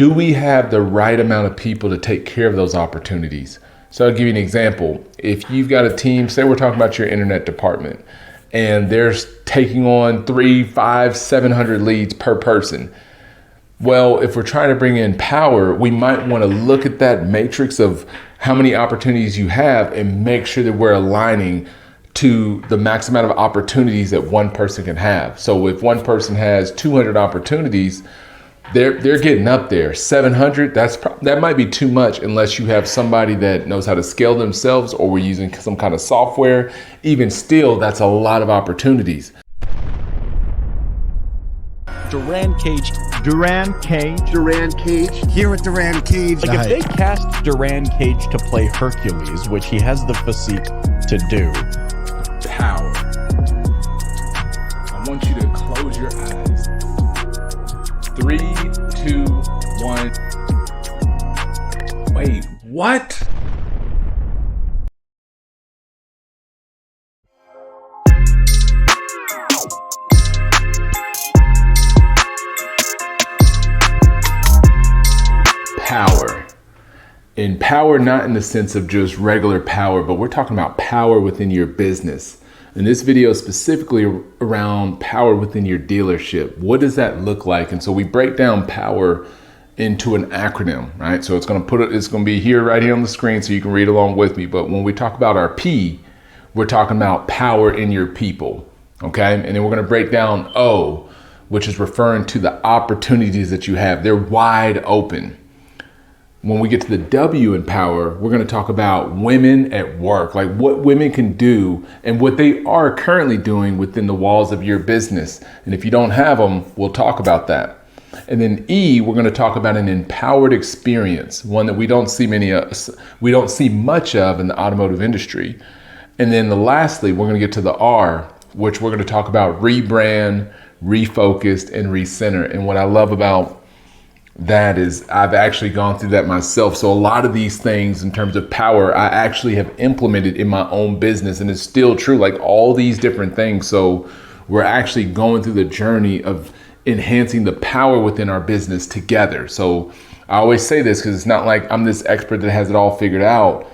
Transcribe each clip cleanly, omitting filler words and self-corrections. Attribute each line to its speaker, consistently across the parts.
Speaker 1: do we have the right amount of people to take care of those opportunities? So I'll give you an example. If you've got a team, say we're talking about your internet department, and they're taking on 300, 500, 700 leads per person. Well, if we're trying to bring in power, we might want to look at that matrix of how many opportunities you have and make sure that we're aligning to the max amount of opportunities that one person can have. So if one person has 200 opportunities, they're getting up there. 700, that might be too much unless you have somebody that knows how to scale themselves, or we're using some kind of software. Even still, that's a lot of opportunities.
Speaker 2: Durran Cage.
Speaker 3: Here at Durran Cage.
Speaker 2: Like if they cast Durran Cage to play Hercules, which he has the physique to do.
Speaker 1: Power. I want you to close your eyes. 3, 2, 1. Wait, what? Power. And power, not in the sense of just regular power, but we're talking about power within your business. And this video is specifically around power within your dealership. What does that look like? And so we break down power into an acronym, right? So it's going to be here, right here on the screen, so you can read along with me. But when we talk about our P, we're talking about power in your people, okay? And then we're going to break down O, which is referring to the opportunities that you have. They're wide open. When we get to the W in power, we're going to talk about women at work, like what women can do and what they are currently doing within the walls of your business. And if you don't have them, we'll talk about that. And then E, we're going to talk about an empowered experience, one that we don't see much of in the automotive industry. And then lastly, we're going to get to the R, which we're going to talk about rebrand, refocused, and recenter. And what I love about that is I've actually gone through that myself. So a lot of these things in terms of power, I actually have implemented in my own business, and it's still true, like all these different things. So we're actually going through the journey of enhancing the power within our business together. So I always say this because it's not like I'm this expert that has it all figured out.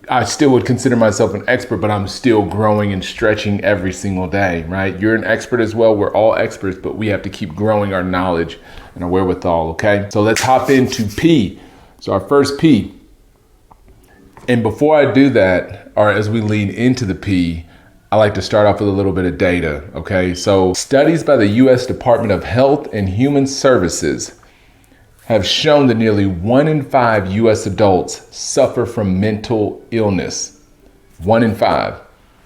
Speaker 1: I still would consider myself an expert, but I'm still growing and stretching every single day, right? You're an expert as well. We're all experts, but we have to keep growing our knowledge and our wherewithal, okay? So let's hop into P. So our first P. And before I do that, or as we lean into the P, I like to start off with a little bit of data, okay? So studies by the U.S. Department of Health and Human Services have shown that nearly 1 in 5 U.S. adults suffer from mental illness. 1 in 5.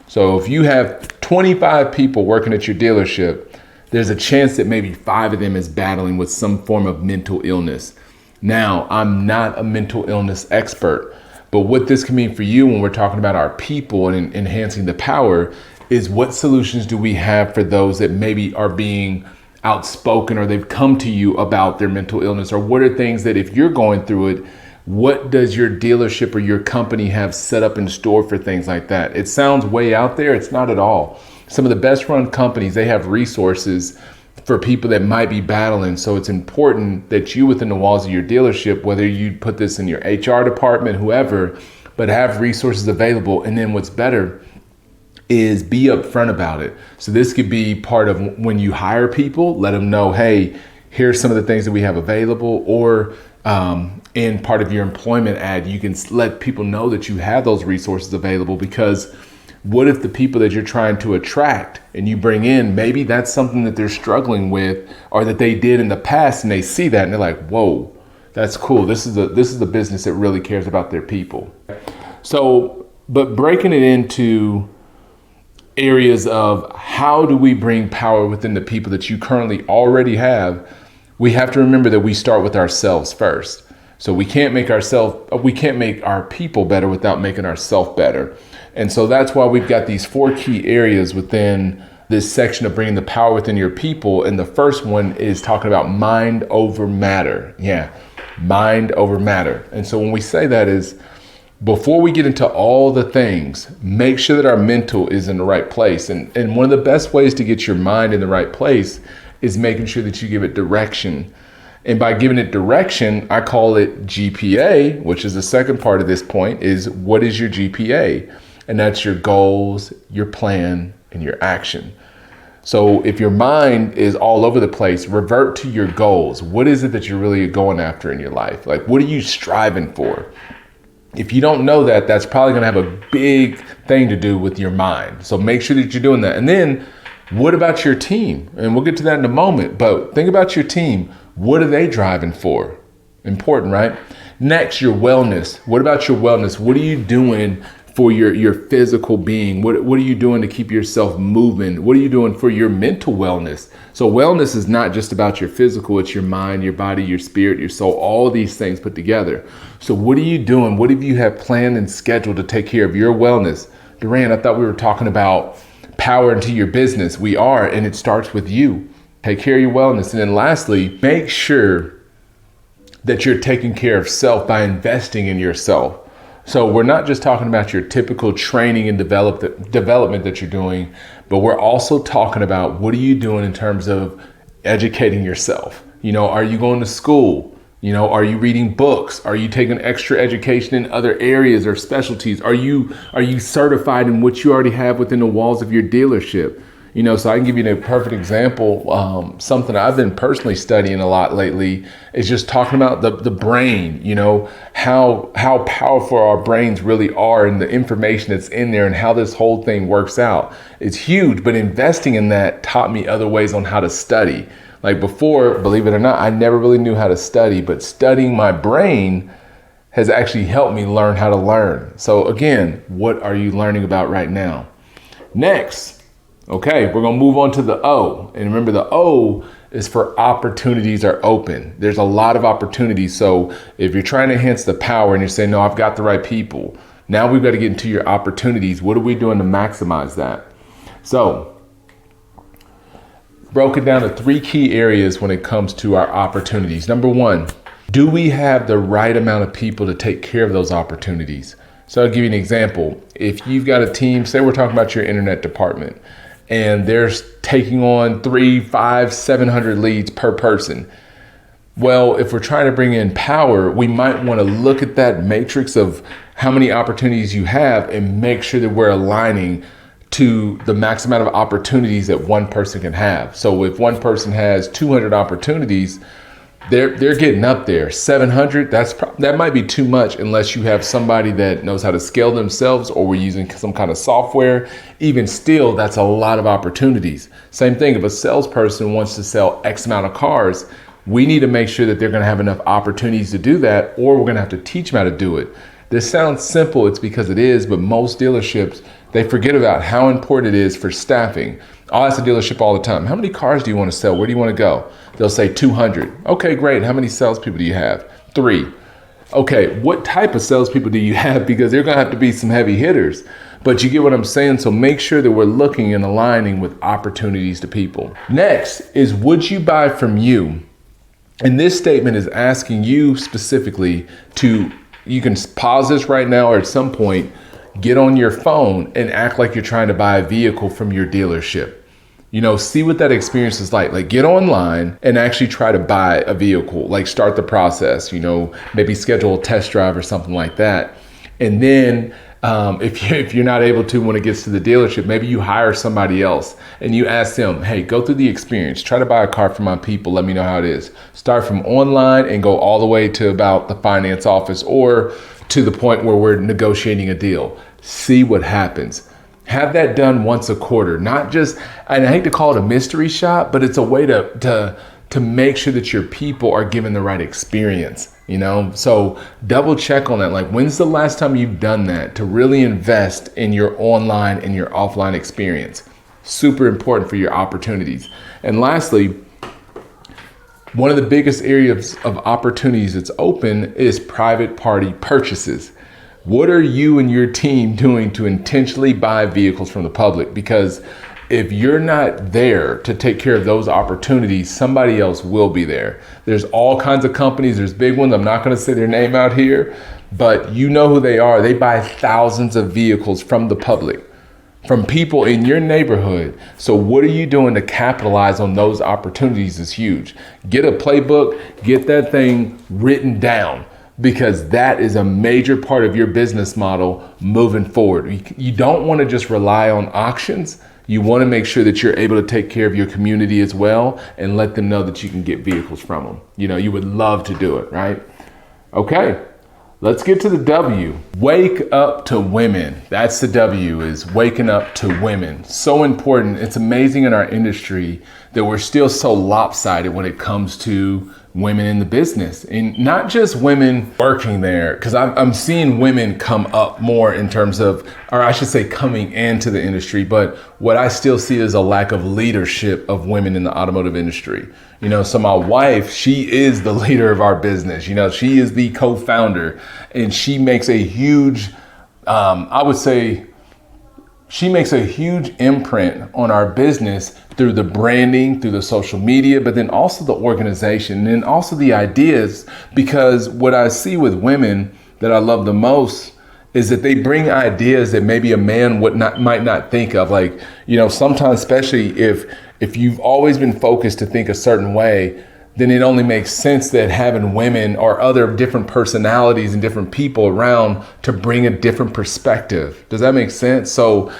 Speaker 1: So if you have 25 people working at your dealership, there's a chance that maybe 5 of them is battling with some form of mental illness. Now, I'm not a mental illness expert, but what this can mean for you when we're talking about our people and enhancing the power is what solutions do we have for those that maybe are being outspoken or they've come to you about their mental illness, or what are things that if you're going through it, what does your dealership or your company have set up in store for things like that? It sounds way out there. It's not at all. Some of the best run companies, they have resources for people that might be battling. So it's important that you within the walls of your dealership, whether you put this in your HR department, whoever, but have resources available. And then what's better is be upfront about it. So this could be part of when you hire people, let them know, hey, here's some of the things that we have available, or in part of your employment ad, you can let people know that you have those resources available, because what if the people that you're trying to attract and you bring in, maybe that's something that they're struggling with or that they did in the past, and they see that and they're like, whoa, that's cool. This is a business that really cares about their people. So, but breaking it into areas of how do we bring power within the people that you currently already have, we have to remember that we start with ourselves first. So we can't make our people better without making ourselves better. And so that's why we've got these 4 key areas within this section of bringing the power within your people. And the first one is talking about mind over matter. Yeah, mind over matter. And so when we say that is, before we get into all the things, make sure that our mental is in the right place. And one of the best ways to get your mind in the right place is making sure that you give it direction. And by giving it direction, I call it GPA, which is the second part of this point, is what is your GPA? And that's your goals, your plan, and your action. So if your mind is all over the place, revert to your goals. What is it that you're really going after in your life? Like, what are you striving for? If you don't know that, that's probably going to have a big thing to do with your mind. So make sure that you're doing that. And then what about your team? And we'll get to that in a moment, but think about your team. What are they driving for? Important, right? Next, your wellness. What about your wellness? What are you doing for your physical being? What are you doing to keep yourself moving? What are you doing for your mental wellness? So wellness is not just about your physical, it's your mind, your body, your spirit, your soul, all these things put together. So what are you doing? What do you have planned and scheduled to take care of your wellness? Durran, I thought we were talking about power into your business. We are, and it starts with you. Take care of your wellness. And then lastly, make sure that you're taking care of self by investing in yourself. So we're not just talking about your typical training and development that you're doing, but we're also talking about what are you doing in terms of educating yourself? You know, are you going to school? You know, are you reading books? Are you taking extra education in other areas or specialties? Are you certified in what you already have within the walls of your dealership? You know, so I can give you a perfect example. Something I've been personally studying a lot lately is just talking about the brain, you know, how powerful our brains really are and the information that's in there and how this whole thing works out. It's huge, but investing in that taught me other ways on how to study. Like before, believe it or not, I never really knew how to study, but studying my brain has actually helped me learn how to learn. So again, what are you learning about right now? Next. Okay, we're gonna move on to the O. And remember, the O is for opportunities are open. There's a lot of opportunities. So if you're trying to enhance the power and you're saying, no, I've got the right people, now we've got to get into your opportunities. What are we doing to maximize that? So broke it down to 3 key areas when it comes to our opportunities. Number 1, do we have the right amount of people to take care of those opportunities? So I'll give you an example. If you've got a team, say we're talking about your internet department, and they're taking on 300, 500, 700 leads per person. Well, if we're trying to bring in power, we might want to look at that matrix of how many opportunities you have and make sure that we're aligning to the max amount of opportunities that one person can have. So if one person has 200 opportunities, they're getting up there. 700, that might be too much unless you have somebody that knows how to scale themselves or we're using some kind of software. Even still, that's a lot of opportunities. Same thing, if a salesperson wants to sell X amount of cars, we need to make sure that they're gonna have enough opportunities to do that, or we're gonna have to teach them how to do it. This sounds simple, it's because it is, but most dealerships, they forget about how important it is for staffing. I'll ask the dealership all the time, how many cars do you want to sell? Where do you want to go? They'll say 200. Okay, great. How many salespeople do you have? 3. Okay, what type of salespeople do you have? Because they're going to have to be some heavy hitters. But you get what I'm saying? So make sure that we're looking and aligning with opportunities to people. Next is, would you buy from you? And this statement is asking you specifically to, you can pause this right now or at some point, get on your phone and act like you're trying to buy a vehicle from your dealership. You know, see what that experience is like. Like, get online and actually try to buy a vehicle, like start the process, you know, maybe schedule a test drive or something like that. And then if you're not able to, when it gets to the dealership, maybe you hire somebody else and you ask them, hey, go through the experience, try to buy a car for my people. Let me know how it is. Start from online and go all the way to about the finance office or to the point where we're negotiating a deal. See what happens. Have that done once a quarter, not just, and I hate to call it a mystery shop, but it's a way to make sure that your people are given the right experience, you know? So double check on that. Like, when's the last time you've done that to really invest in your online and your offline experience? Super important for your opportunities. And lastly, one of the biggest areas of opportunities that's open is private party purchases. What are you and your team doing to intentionally buy vehicles from the public? Because if you're not there to take care of those opportunities, somebody else will be there. There's all kinds of companies. There's big ones. I'm not going to say their name out here, but you know who they are. They buy thousands of vehicles from the public. from people in your neighborhood. So what are you doing to capitalize on those opportunities is huge. Get a playbook, get that thing written down, because that is a major part of your business model moving forward. You don't want to just rely on auctions. You want to make sure that you're able to take care of your community as well and let them know that you can get vehicles from them. You know, you would love to do it, right? Okay. Let's get to the W. Wake up to women. That's the W, is waking up to women. So important. It's amazing in our industry that we're still so lopsided when it comes to women in the business, and not just women working there, because I'm seeing women come up more in terms of, or I should say coming into the industry, but what I still see is a lack of leadership of women in the automotive industry. You know, so my wife, she is the leader of our business. You know, she is the co-founder, and she makes a huge, I would say, she makes a huge imprint on our business through the branding, through the social media, but then also the organization, and then also the ideas. Because what I see with women that I love the most is that they bring ideas that maybe a man might not think of. Like, you know, sometimes, especially if you've always been focused to think a certain way, then it only makes sense that having women or other different personalities and different people around to bring a different perspective. Does that make sense? So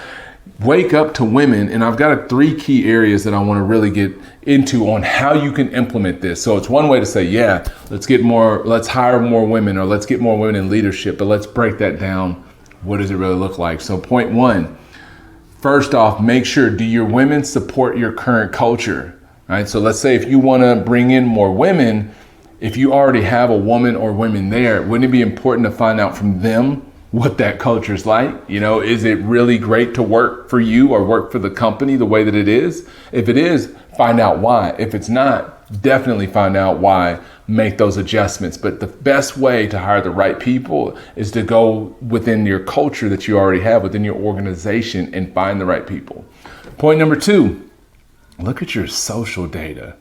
Speaker 1: wake up to women. And I've got 3 key areas that I want to really get into on how you can implement this. So it's one way to say, yeah, let's hire more women, or let's get more women in leadership, but let's break that down. What does it really look like? So point 1, first off, make sure, do your women support your current culture? All right, so let's say if you want to bring in more women, if you already have a woman or women there, wouldn't it be important to find out from them what that culture is like? You know, is it really great to work for you or work for the company the way that it is? If it is, find out why. If it's not, definitely find out why, make those adjustments. But the best way to hire the right people is to go within your culture that you already have, within your organization, and find the right people. Point number 2. Look at your social data.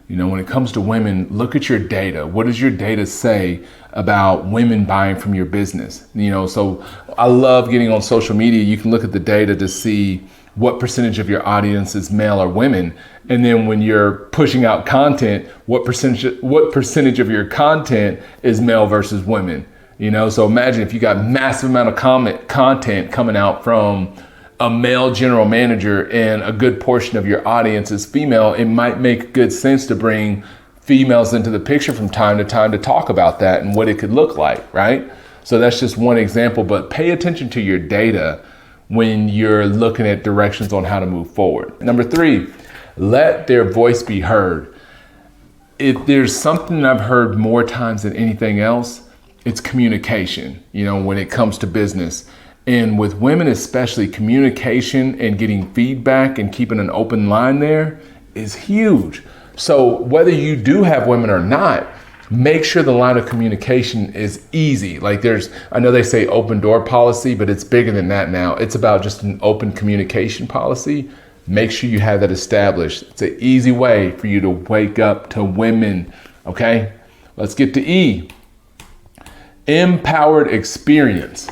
Speaker 1: You know, when it comes to women, look at your data. What does your data say about women buying from your business? You know, so I love getting on social media. You can look at the data to see what percentage of your audience is male or women. And then when you're pushing out content, what percentage of your content is male versus women? You know, so imagine if you got massive amount of content coming out from a male general manager and a good portion of your audience is female, it might make good sense to bring females into the picture from time to time to talk about that and what it could look like, right? So that's just one example, but pay attention to your data when you're looking at directions on how to move forward. Number 3, let their voice be heard. If there's something I've heard more times than anything else, it's communication, you know, when it comes to business. And with women especially, communication and getting feedback and keeping an open line there is huge. So whether you do have women or not, make sure the line of communication is easy. Like I know they say open door policy, but it's bigger than that now. It's about just an open communication policy. Make sure you have that established. It's an easy way for you to wake up to women, okay? Let's get to E. Empowered experience.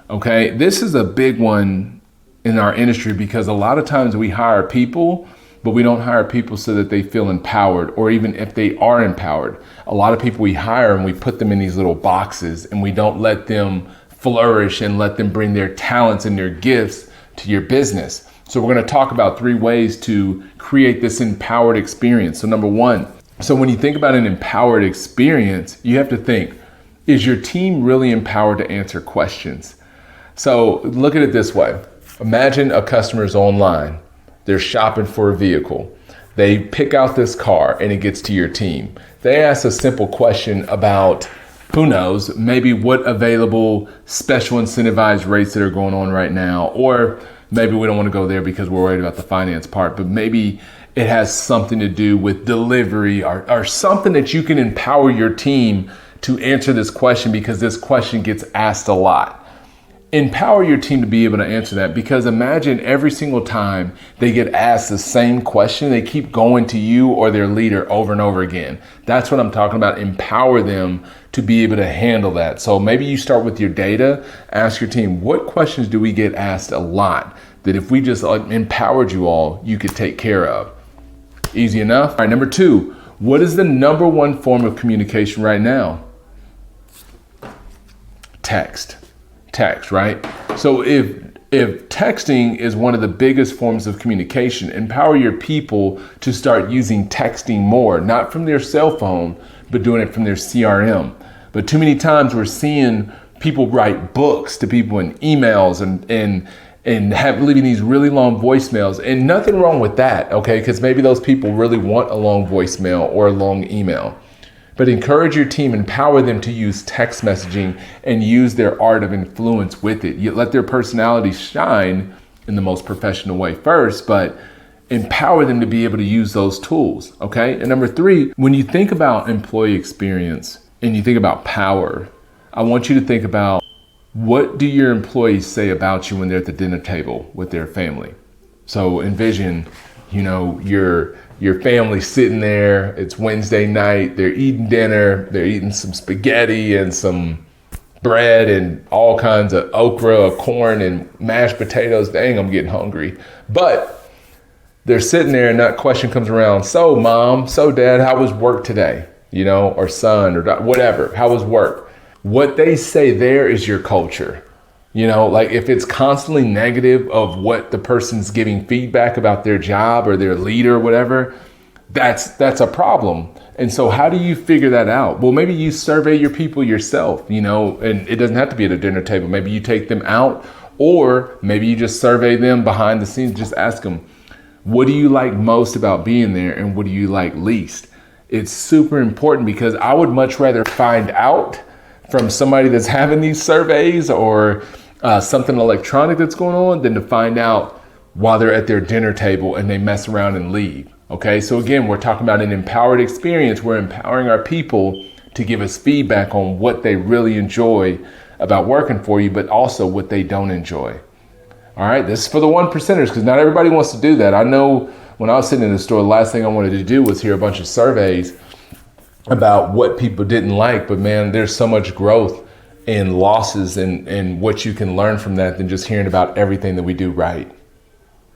Speaker 1: Okay, this is a big one in our industry because a lot of times we hire people, but we don't hire people so that they feel empowered, or even if they are empowered. A lot of people we hire and we put them in these little boxes and we don't let them flourish and let them bring their talents and their gifts to your business. So we're going to talk about 3 ways to create this empowered experience. So number 1, so when you think about an empowered experience, you have to think, is your team really empowered to answer questions? So look at it this way. Imagine a customer's online. They're shopping for a vehicle. They pick out this car and it gets to your team. They ask a simple question about, who knows, maybe what available special incentivized rates that are going on right now. Or maybe we don't want to go there because we're worried about the finance part, but maybe it has something to do with delivery or something that you can empower your team to answer this question, because this question gets asked a lot. Empower your team to be able to answer that, because imagine every single time they get asked the same question, they keep going to you or their leader over and over again. That's what I'm talking about. Empower them to be able to handle that. So maybe you start with your data, ask your team, what questions do we get asked a lot? that if we just empowered you all, you could take care of. Easy enough? All right, number 2, what is the number one form of communication right now? Text, right? So if texting is one of the biggest forms of communication, empower your people to start using texting more, not from their cell phone, but doing it from their CRM. But too many times we're seeing people write books to people in emails and have leaving these really long voicemails, and nothing wrong with that, okay? Because maybe those people really want a long voicemail or a long email. But encourage your team, empower them to use text messaging and use their art of influence with it. You let their personalities shine in the most professional way first, but empower them to be able to use those tools, okay? And number 3, when you think about employee experience and you think about power, I want you to think about, what do your employees say about you when they're at the dinner table with their family? So envision, your family sitting there, it's Wednesday night, they're eating dinner, they're eating some spaghetti and some bread and all kinds of okra, corn, and mashed potatoes. Dang, I'm getting hungry. But they're sitting there and that question comes around, so mom, so dad, how was work today? Or son, or whatever, how was work? What they say there is your culture. Like if it's constantly negative of what the person's giving feedback about their job or their leader or whatever, that's a problem. And so how do you figure that out? Well, maybe you survey your people yourself, and it doesn't have to be at a dinner table. Maybe you take them out, or maybe you just survey them behind the scenes. Just ask them, what do you like most about being there? And what do you like least? It's super important, because I would much rather find out from somebody that's having these surveys or something electronic that's going on than to find out while they're at their dinner table and they mess around and leave. Okay, so again, we're talking about an empowered experience. We're empowering our people to give us feedback on what they really enjoy about working for you, but also what they don't enjoy. All right, this is for the 1%ers, because not everybody wants to do that. I know when I was sitting in the store, the last thing I wanted to do was hear a bunch of surveys about what people didn't like, but man, there's so much growth and losses and what you can learn from that than just hearing about everything that we do right.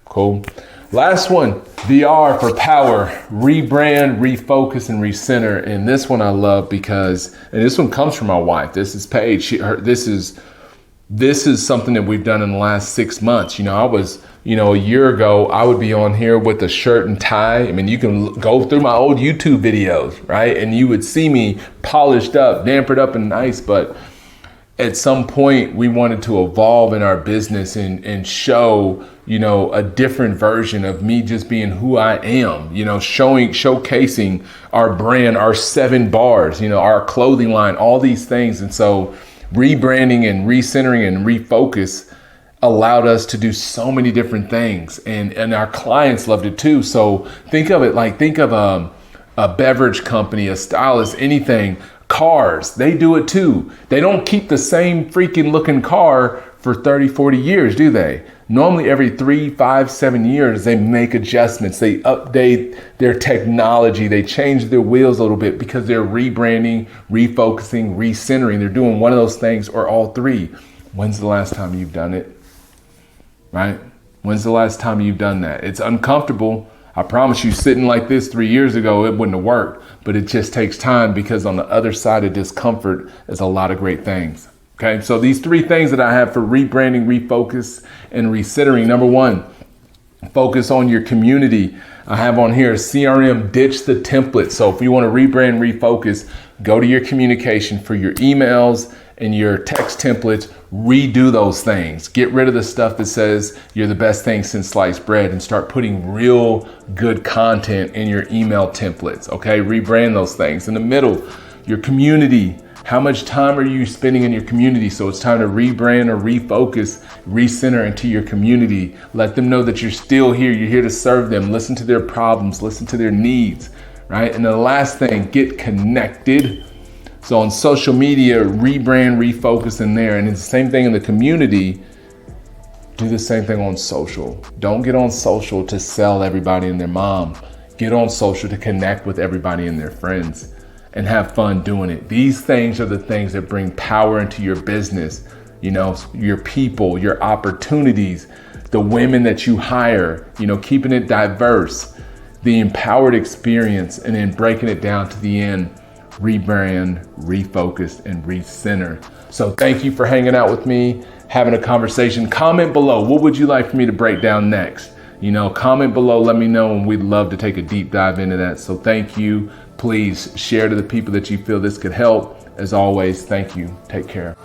Speaker 1: Cool. Last one, VR for power, rebrand, refocus, and recenter. And this one I love because, and this one comes from my wife. This is Paige. This is something that we've done in the last 6 months. I was, a year ago, I would be on here with a shirt and tie. I mean, you can go through my old YouTube videos, right? And you would see me polished up, dampered up and nice. But at some point we wanted to evolve in our business and show, a different version of me just being who I am, showcasing our brand, our 7 bars, our clothing line, all these things. And so rebranding and recentering and refocus allowed us to do so many different things, and our clients loved it too. So think of it like, a beverage company, a stylist, anything, cars, they do it too. They don't keep the same freaking looking car for 30, 40 years, do they? Normally every 3, 5, 7 years, they make adjustments. They update their technology. They change their wheels a little bit because they're rebranding, refocusing, recentering. They're doing one of those things or all 3. When's the last time you've done it? Right? When's the last time you've done that? It's uncomfortable. I promise you, sitting like this 3 years ago, it wouldn't have worked, but it just takes time, because on the other side of discomfort is a lot of great things. Okay, so these 3 things that I have for rebranding, refocus, and recentering. Number 1, focus on your community. I have on here CRM, ditch the template. So if you want to rebrand, refocus, go to your communication for your emails and your text templates, redo those things. Get rid of the stuff that says you're the best thing since sliced bread and start putting real good content in your email templates. Okay, rebrand those things. In the middle, your community. How much time are you spending in your community? So it's time to rebrand or refocus, recenter into your community. Let them know that you're still here. You're here to serve them. Listen to their problems. Listen to their needs, right? And the last thing, get connected. So on social media, rebrand, refocus in there. And it's the same thing in the community. Do the same thing on social. Don't get on social to sell everybody and their mom. Get on social to connect with everybody and their friends and have fun doing it. These things are the things that bring power into your business, your people, your opportunities. the women that you hire, you know, keeping it diverse, the empowered experience, and then breaking it down to the end, rebrand, refocus, and recenter. So thank you for hanging out with me, having a conversation. Comment below, what would you like for me to break down next? You know, comment below, let me know, and we'd love to take a deep dive into that. So thank you. Please share to the people that you feel this could help. As always, thank you. Take care.